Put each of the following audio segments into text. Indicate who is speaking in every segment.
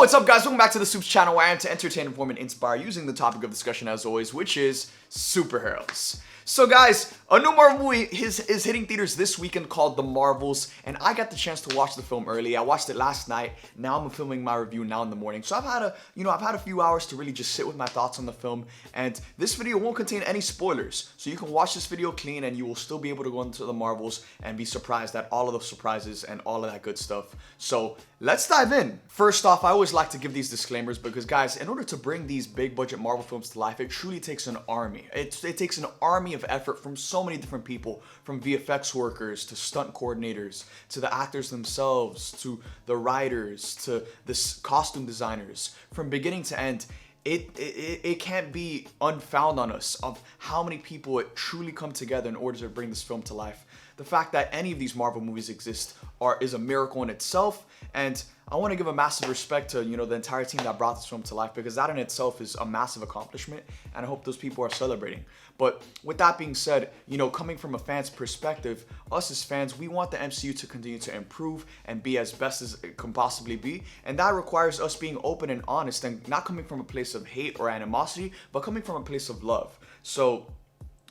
Speaker 1: Yo, what's up guys? Welcome back to the Supes channel where I am to entertain, inform, and inspire using the topic of discussion as always, which is superheroes. So guys, a new Marvel movie is hitting theaters this weekend called The Marvels, and I got the chance to watch the film early. I watched it last night. Now I'm filming my review now in the morning. So I've had a few hours to really just sit with my thoughts on the film, and this video won't contain any spoilers. So you can watch this video clean and you will still be able to go into The Marvels and be surprised at all of the surprises and all of that good stuff. So let's dive in. First off, I always like to give these disclaimers because guys, in order to bring these big budget Marvel films to life, it truly takes an army. It takes an army of effort from so many different people, from VFX workers to stunt coordinators to the actors themselves to the writers to the costume designers. From beginning to end, it can't be unfound on us of how many people it truly come together in order to bring this film to life. The fact that any of these Marvel movies exist is a miracle in itself, and I want to give a massive respect to the entire team that brought this film to life, because that in itself is a massive accomplishment, and I hope those people are celebrating. But with that being said, coming from a fan's perspective, us as fans, we want the MCU to continue to improve and be as best as it can possibly be, and that requires us being open and honest and not coming from a place of hate or animosity, but coming from a place of love. So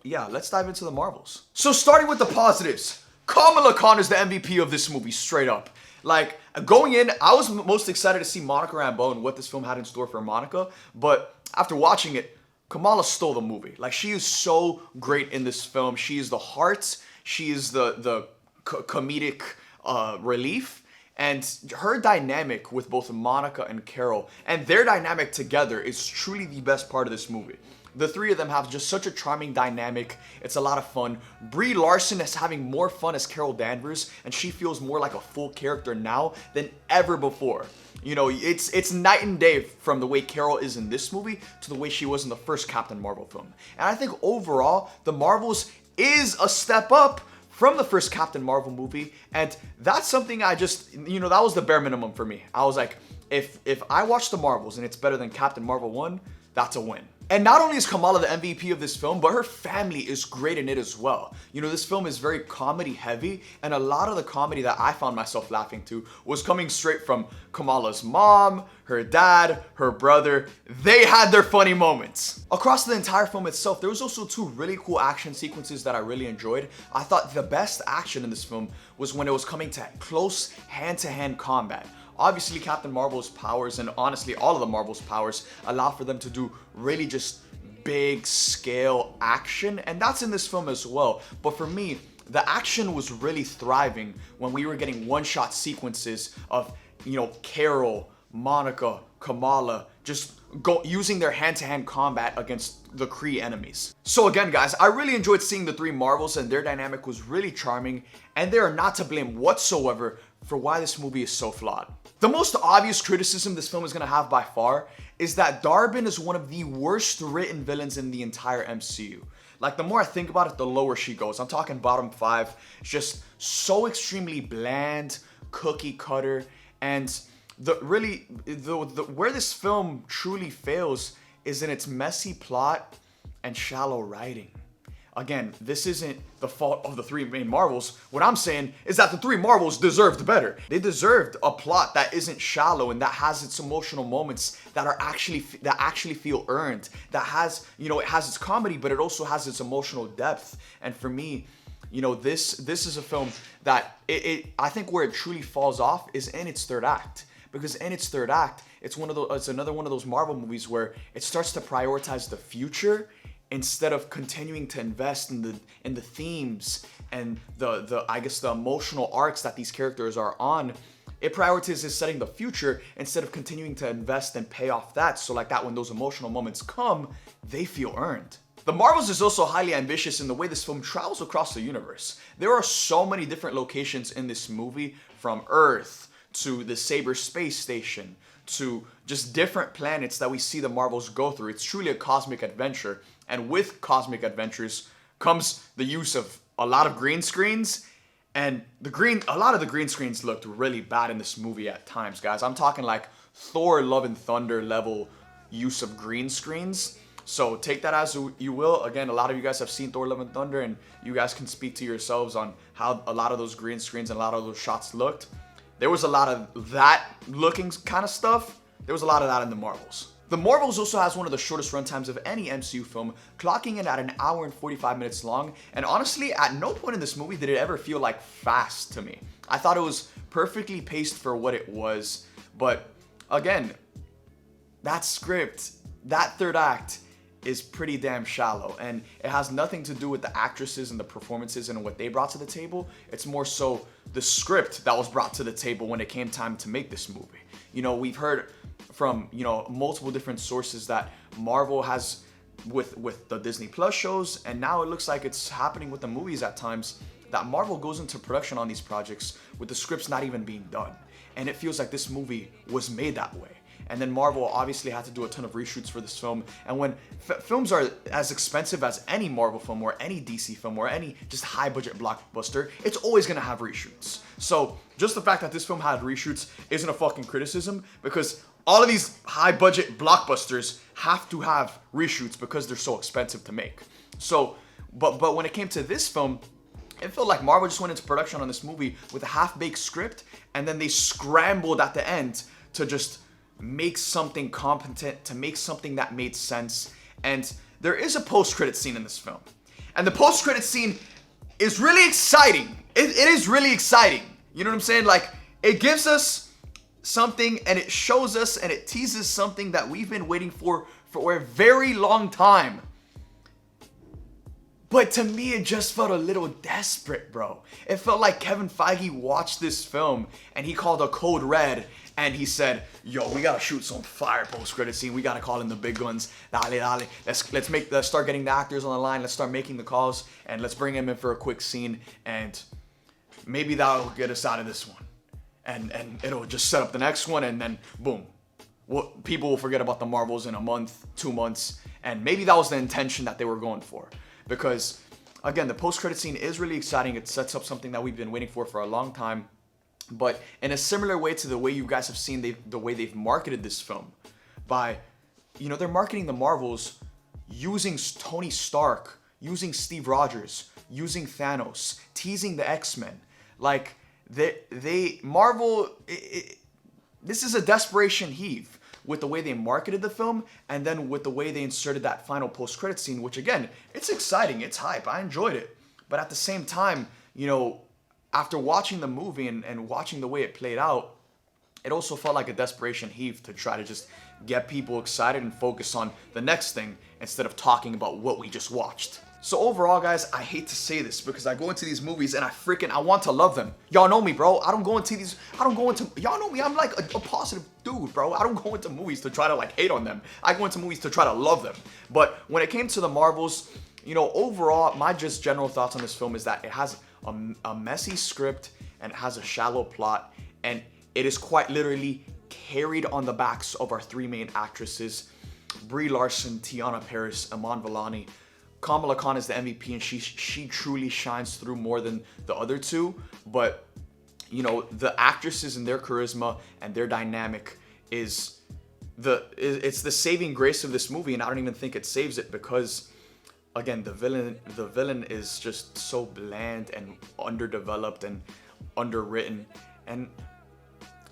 Speaker 1: yeah, let's dive into the Marvels. So starting with the positives, Kamala Khan is the MVP of this movie, straight up. Like, going in, I was most excited to see Monica Rambeau and what this film had in store for Monica, but after watching it, Kamala stole the movie. Like, she is so great in this film. She is the heart, she is the comedic relief, and her dynamic with both Monica and Carol, and their dynamic together is truly the best part of this movie. The three of them have just such a charming dynamic. It's a lot of fun. Brie Larson is having more fun as Carol Danvers, and she feels more like a full character now than ever before. It's night and day from the way Carol is in this movie to the way she was in the first Captain Marvel film. And I think overall, The Marvels is a step up from the first Captain Marvel movie, and that's something I just, that was the bare minimum for me. I was like, if I watch The Marvels and it's better than Captain Marvel 1, that's a win. And not only is Kamala the MVP of this film, but her family is great in it as well. This film is very comedy heavy, and a lot of the comedy that I found myself laughing to was coming straight from Kamala's mom, her dad, her brother. They had their funny moments. Across the entire film itself, there was also two really cool action sequences that I really enjoyed. I thought the best action in this film was when it was coming to close hand-to-hand combat. Obviously, Captain Marvel's powers, and honestly all of the Marvel's powers, allow for them to do really just big scale action, and that's in this film as well. But for me, the action was really thriving when we were getting one-shot sequences of, Carol, Monica, Kamala, just using their hand-to-hand combat against the Kree enemies. So again guys, I really enjoyed seeing the three Marvels, and their dynamic was really charming, and they are not to blame whatsoever for why this movie is so flawed. The most obvious criticism this film is going to have by far is that Dar-Benn is one of the worst written villains in the entire MCU. Like, the more I think about it, the lower she goes. I'm talking bottom 5. It's just so extremely bland, cookie cutter, and where this film truly fails is in its messy plot and shallow writing. Again, this isn't the fault of the three main Marvels. What I'm saying is that the three Marvels deserved better. They deserved a plot that isn't shallow and that has its emotional moments that actually feel earned. That has, it has its comedy, but it also has its emotional depth. And for me, this is a film that I think where it truly falls off is in its third act. Because in its third act, it's another one of those Marvel movies where it starts to prioritize the future instead of continuing to invest in the themes and the emotional arcs that these characters are on. It prioritizes setting the future instead of continuing to invest and pay off that, so like that when those emotional moments come, they feel earned. The Marvels is also highly ambitious in the way this film travels across the universe. There are so many different locations in this movie, from Earth to the Saber space station to just different planets that we see the Marvels go through. It's truly a cosmic adventure. And with cosmic adventures comes the use of a lot of green screens, and a lot of the green screens looked really bad in this movie at times, guys. I'm talking like Thor Love and Thunder level use of green screens. So take that as you will. Again, a lot of you guys have seen Thor Love and Thunder, and you guys can speak to yourselves on how a lot of those green screens and a lot of those shots looked. There was a lot of that looking kind of stuff, There was a lot of that in the Marvels. The Marvels also has one of the shortest runtimes of any MCU film, clocking in at an hour and 45 minutes long, and honestly, at no point in this movie did it ever feel like fast to me. I thought it was perfectly paced for what it was, but again, that script, that third act, is pretty damn shallow, and it has nothing to do with the actresses and the performances and what they brought to the table. It's more so the script that was brought to the table when it came time to make this movie. You know, we've heard from, you know, multiple different sources that Marvel has with the Disney Plus shows, and now it looks like it's happening with the movies at times, that Marvel goes into production on these projects with the scripts not even being done. And it feels like this movie was made that way. And then Marvel obviously had to do a ton of reshoots for this film. And when films are as expensive as any Marvel film or any DC film or any just high budget blockbuster, it's always gonna have reshoots. So just the fact that this film had reshoots isn't a fucking criticism, because all of these high budget blockbusters have to have reshoots because they're so expensive to make. So, but when it came to this film, it felt like Marvel just went into production on this movie with a half-baked script, and then they scrambled at the end to just make something competent, to make something that made sense. And there is a post-credit scene in this film, and the post-credit scene is really exciting. It is really exciting. You know what I'm saying? Like, it gives us something, and it shows us, and it teases something that we've been waiting for a very long time. But to me, it just felt a little desperate, bro. It felt like Kevin Feige watched this film and he called a code red and he said, yo, we gotta shoot some fire post-credit scene. We gotta call in the big guns. Dale, dale. Let's start getting the actors on the line. Let's start making the calls, and let's bring them in for a quick scene, and maybe that'll get us out of this one. And it'll just set up the next one, and then boom. Well, people will forget about the Marvels in a month, 2 months, and maybe that was the intention that they were going for. Because, again, the post-credit scene is really exciting. It sets up something that we've been waiting for a long time. But in a similar way to the way you guys have seen the way they've marketed this film, by, you know, they're marketing the Marvels using Tony Stark, using Steve Rogers, using Thanos, teasing the X-Men. Like, Marvel, this is a desperation heave with the way they marketed the film, and then with the way they inserted that final post-credit scene, which, again, it's exciting, it's hype, I enjoyed it. But at the same time, you know, after watching the movie and watching the way it played out, it also felt like a desperation heave to try to just get people excited and focus on the next thing instead of talking about what we just watched. So overall, guys, I hate to say this because I go into these movies and I want to love them. Y'all know me, bro. Y'all know me, I'm like a positive dude, bro. I don't go into movies to try to like hate on them. I go into movies to try to love them. But when it came to the Marvels, you know, overall, my just general thoughts on this film is that it has a messy script and it has a shallow plot, and it is quite literally carried on the backs of our three main actresses, Brie Larson, Tiana Paris, Iman Vellani. Kamala Khan is the MVP, and she truly shines through more than the other two. But, you know, the actresses and their charisma and their dynamic it's the saving grace of this movie, and I don't even think it saves it because, again, the villain is just so bland and underdeveloped and underwritten, and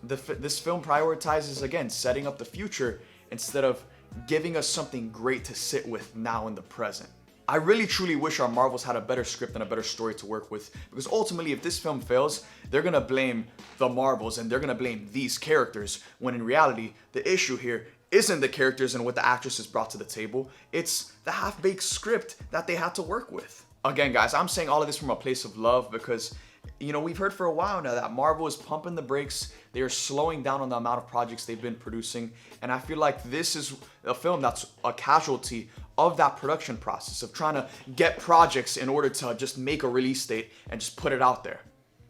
Speaker 1: this film prioritizes, again, setting up the future instead of giving us something great to sit with now in the present. I really truly wish our Marvels had a better script and a better story to work with, because ultimately if this film fails, they're gonna blame the Marvels and they're gonna blame these characters, when in reality the issue here isn't the characters and what the actresses brought to the table, it's the half-baked script that they had to work with. Again, guys, I'm saying all of this from a place of love because, you know, we've heard for a while now that Marvel is pumping the brakes. They are slowing down on the amount of projects they've been producing, and I feel like this is a film that's a casualty of that production process, of trying to get projects in order to just make a release date and just put it out there.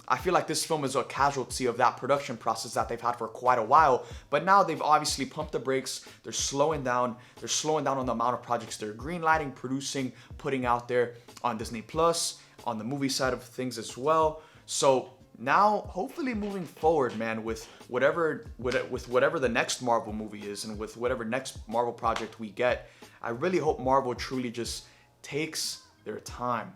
Speaker 1: I feel like this film is a casualty of that production process that they've had for quite a while, but now they've obviously pumped the brakes. They're slowing down on the amount of projects they're greenlighting, producing, putting out there on Disney Plus, on the movie side of things as well. So now, hopefully moving forward, man, with whatever the next Marvel movie is and with whatever next Marvel project we get, I really hope Marvel truly just takes their time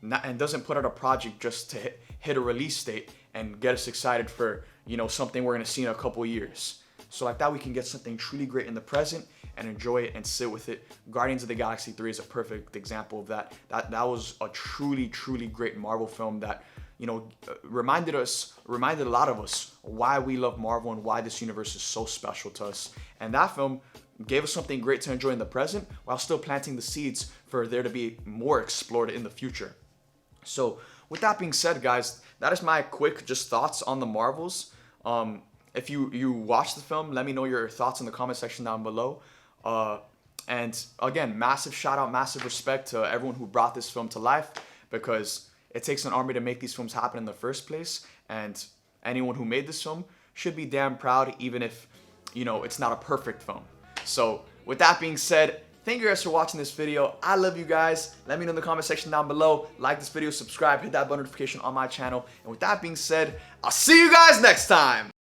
Speaker 1: and doesn't put out a project just to hit a release date and get us excited for, you know, something we're gonna see in a couple years. so like that we can get something truly great in the present and enjoy it and sit with it. Guardians of the Galaxy 3 is a perfect example of that. That was a truly great Marvel film that, you know, reminded a lot of us why we love Marvel and why this universe is so special to us. And that film gave us something great to enjoy in the present while still planting the seeds for there to be more explored in the future. So with that being said, guys, that is my quick just thoughts on the Marvels. If you watch the film, let me know your thoughts in the comment section down below. And again, massive shout out, massive respect to everyone who brought this film to life, because it takes an army to make these films happen in the first place. And anyone who made this film should be damn proud, even if, you know, it's not a perfect film. So with that being said, thank you guys for watching this video. I love you guys. Let me know in the comment section down below. Like this video, subscribe, hit that bell notification on my channel. And with that being said, I'll see you guys next time.